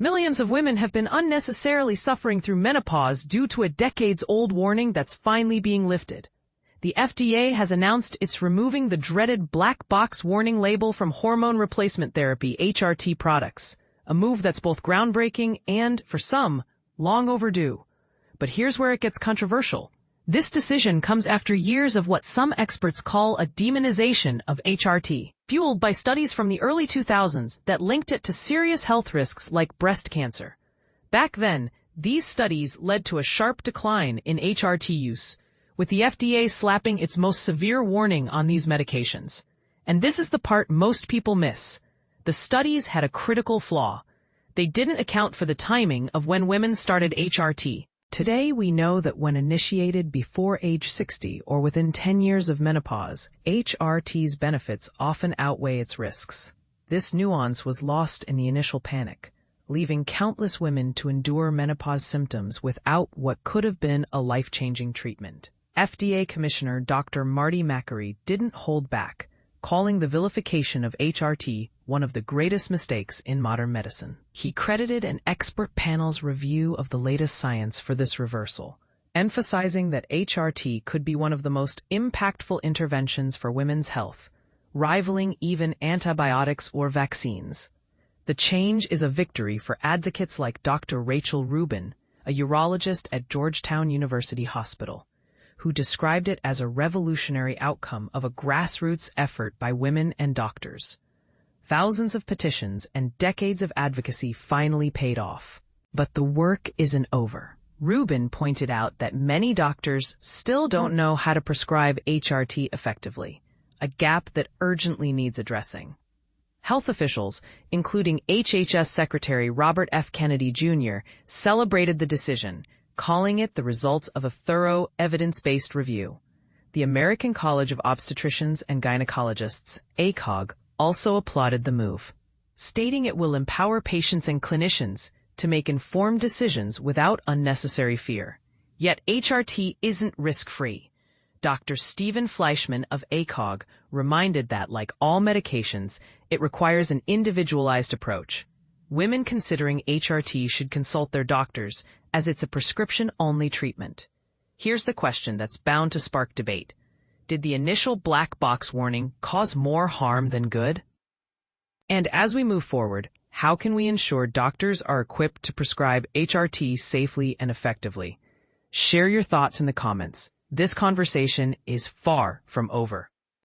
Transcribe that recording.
Millions of women have been unnecessarily suffering through menopause due to a decades-old warning that's finally being lifted. The FDA has announced it's removing the dreaded black box warning label from hormone replacement therapy (HRT) products, a move that's both groundbreaking and, for some, long overdue. But here's where it gets controversial. This decision comes after years of what some experts call a demonization of HRT, fueled by studies from the early 2000s that linked it to serious health risks like breast cancer. Back then, these studies led to a sharp decline in HRT use, with the FDA slapping its most severe warning on these medications. And this is the part most people miss. The studies had a critical flaw. They didn't account for the timing of when women started HRT. Today, we know that when initiated before age 60 or within 10 years of menopause, HRT's benefits often outweigh its risks. This nuance was lost in the initial panic, leaving countless women to endure menopause symptoms without what could have been a life-changing treatment. FDA Commissioner Dr. Marty Makary didn't hold back, calling the vilification of HRT one of the greatest mistakes in modern medicine. He credited an expert panel's review of the latest science for this reversal, emphasizing that HRT could be one of the most impactful interventions for women's health, rivaling even antibiotics or vaccines. The change is a victory for advocates like Dr. Rachel Rubin, a urologist at Georgetown University Hospital, who described it as a revolutionary outcome of a grassroots effort by women and doctors. Thousands of petitions and decades of advocacy finally paid off. But the work isn't over. Rubin pointed out that many doctors still don't know how to prescribe HRT effectively, a gap that urgently needs addressing. Health officials, including HHS Secretary Robert F. Kennedy Jr., celebrated the decision, calling it the results of a thorough, evidence-based review. The American College of Obstetricians and Gynecologists, ACOG, also applauded the move, stating it will empower patients and clinicians to make informed decisions without unnecessary fear. Yet HRT isn't risk-free. Dr. Stephen Fleischman of ACOG reminded that, like all medications, it requires an individualized approach. Women considering HRT should consult their doctors, as it's a prescription-only treatment. Here's the question that's bound to spark debate. Did the initial black box warning cause more harm than good? And as we move forward, how can we ensure doctors are equipped to prescribe HRT safely and effectively? Share your thoughts in the comments. This conversation is far from over.